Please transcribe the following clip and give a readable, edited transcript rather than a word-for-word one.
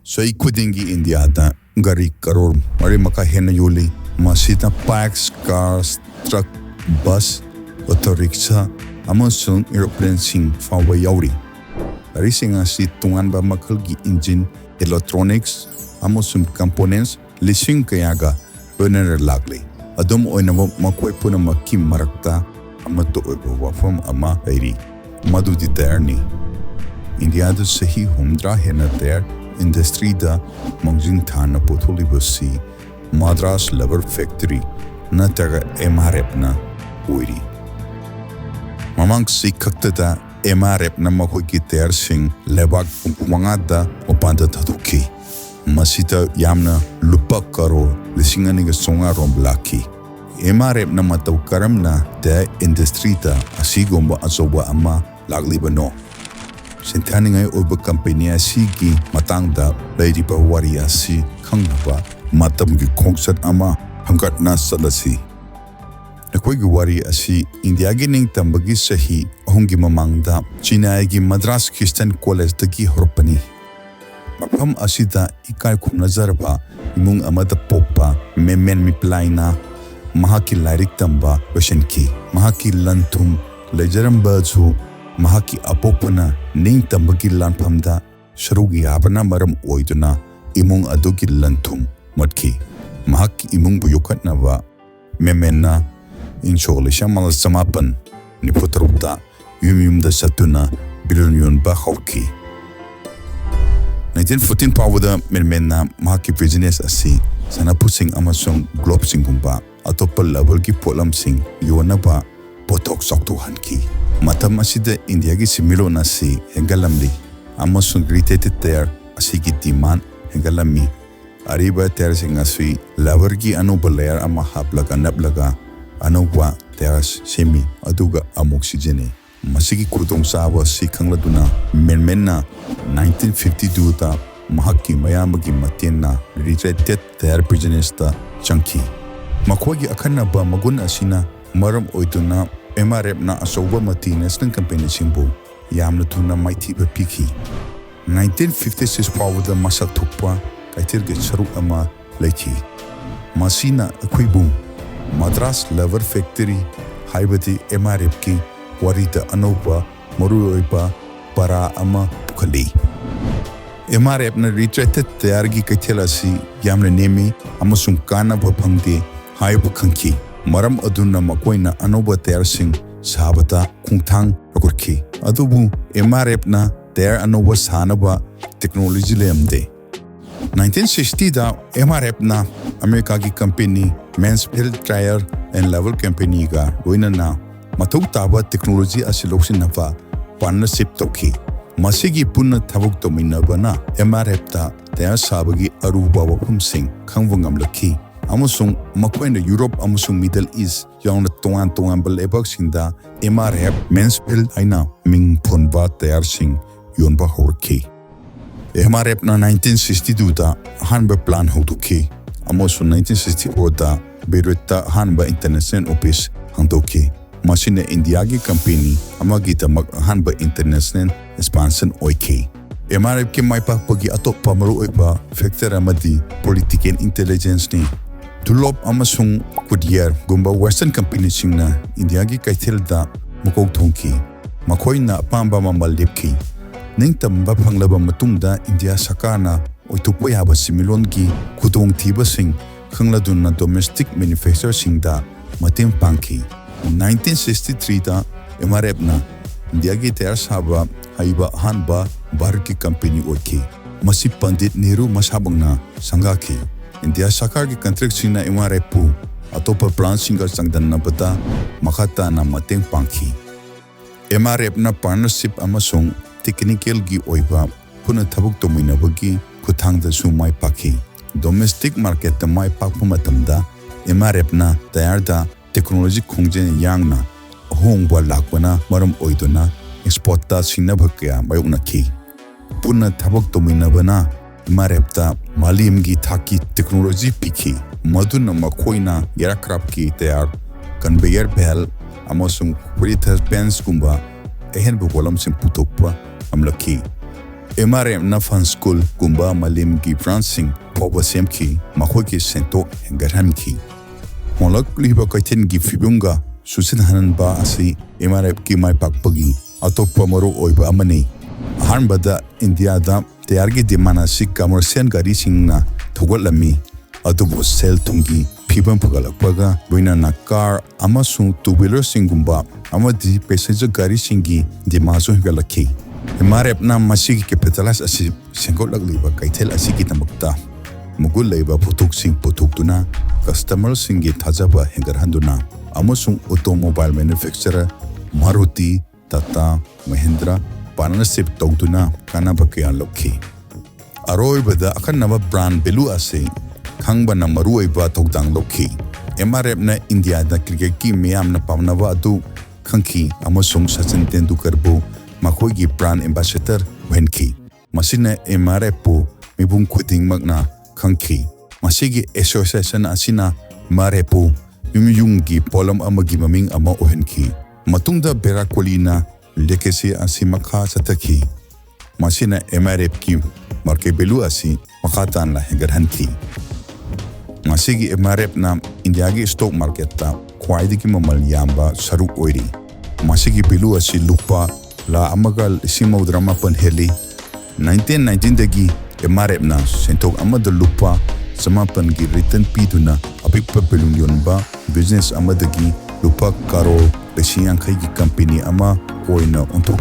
Soy kudingi India da gari Crore mari maka hena yuli masita bikes, cars, truck, bus, auto rickshaw amasung aeroplane sing fawa yauri. Gari sing asi tunganba makalgi engine, electronics amasung components lising kayaga benar lagli. Adum oinamo makoy puna makim marakta amato oibo wafam ama hairi madu di terni. India da sahi humdra hena ter industry da mangjing thana potholi basi Madras Leather Factory nataga MRF na oiri. Mamang si kakta da MRF na makoi ki ter sing lebak mangada opanda thaduki. Masita yamna lupa karo lisingani ga songa romblaki. MRF na mataw karam na da industry da asigomba asoba ama laglibano. Sentani ngay oba company asigi matangda lairiba wari asi khangnaba matam gi khongsat ama hangkat na salasi. Nakoi gi wari asi India gi ning tambagi sahi ahungi mamangda China gi Madras Christian College dagi horpani. Mapam asida ikai khumnazarba imung amada poppa memen miplaina mahaki lairik tamba washanki mahaki lanthum lejaramba chu mahaki apopana ning tambagi lanpamda sharugi abana maram oiduna imung adugi lanthum matki mahaki imung buyukatnava memena inshole shamal samapan niputrupta yumda satuna Yonba hauki 1914 pawda memena mahaki business asi sana pusing amasung globe singumba atopa level ki polam sing yonaba potok sokto hanki matam asida India gi similo nasi hengalamli amasung irritated there asigi demand hengalami ariba ter sing asui level gi anuba layer ama hablaga nablaga anuba teras semi aduga amoxygene masigi kudong sawa si khangladuna menmena 1952 ta mahaki mayamagi matena retreated ter business ta chunky makogi akhana ba magun asina maram oiduna MRF na asoba mati national campaign singbo yamna tuna maiti ba piki 1956 pawda masak thukpa kaitir ge saruk ama lechi masina akhuibu Madras Leather Factory haibati MRF ki warita anopa maruoipa para ama pukhali MRF na retreated tayargi kaithelasi yamna nemi amasung kana ba phangde haibu khangki maram aduna makoina anoba tayar sing sabata khungthang rakurki adubu MRF na tayar anoba sanaba technology lemde 1960 da MRF na America gi company Mansfield Tyre and Level company ga loina na mathau taba technology asiloksin nava partnership toki masigi punna thabuk tominabana MRF ta tayar sabagi aruba wapum sing khangwangam lakhi amusung makoina Europe amusung Middle East yauna tongan balebak singda MRF Mansfield aina ming phonba tayar sing Yonba horki MRF na 1962 da hanba plan hoduki amusung 1964 da Beirut hanba international office hangdoki masina India gi company amagi tamak hanba international expansion oiki MRF ki maipak pagi atop pamaru oipa factor amadi political intelligence ni Tulop amasung Kudier gumba Western company singna India gi kaithilda mukok thongki makoina pamba mamalipki ningtamba phanglaba matungda India sakana oitupo yaba similon gi khudong thiba sing khangladuna domestic manufacturer singda mating pangki 1963 da MRF na India gi tayar saba haiba hanba Bharati company oiki masi Pandit Nehru masabangna sangaki India Sakar ki contract sina MRF pu atopa plan singa sangdan na bata makata na mateng pangki MRF na partnership amasung technical gi oiba puna thabuk tomina bagi kuthang da sumai paki domestic market da mai pakpu matamda MRF na tayar da technology khongjen yangna hongba lakwana maram oidona export ta sina bhakya mayukna ki puna thabuk tomina bana MRF ta malim gi thaki technology piki maduna makoina aircraft ki tayar conveyor belt amasung breather pens kumba ehen bolam sim putokpa amlaki MRF na fan school gumba malim ki branching phoba semki makhoi ki sentok hengarhan ki molak liba kaiten gi fibunga susin hanan ba asi MRF ki mai pakpagi atokpa maru oiba amani ahanbada India da tayargi dimana sik commercial gari singna thogotlami adubo sel tungi phibam phagalakpaga boina na car amasung two wheeler singumba amadi passenger gari singi dimaso higalaki MRF na masigi capitalize asi sengolakliba kaithel asigi tamakta mugul leiba photok sing photok tuna customer singi thajaba hengarhanduna amasung automobile manufacturer Maruti Tata Mahindra partnership tawduna kanaba kaya lokhi aroi bada akanaba brand belu ase khangba na maru oiba tawdang lokhi MRF na India da cricket ki miyam na pamnaba adu khangki amasung Sachin Tendulkar bu makhoi gi brand ambassador wenki masina MRF pu mibung khuding magna khangki masigi association asina MRF pu yumyung gi polam amagi maming ama ohenki matungda berakolina legacy asi makha sataki masina MRF ki marke belu asi makatan la hengarhanki masigi MRF na India gi stock market ta khwaidigi mamal yamba saruk oiri masigi belu asi lupa la amagal simaudrama pan heli 1919 dagi MRF na sentok amada lupa samapan gi return piduna apikpa Ballon Yonba business amadagi lupa Crore Resiang kai gi company ama oina untuk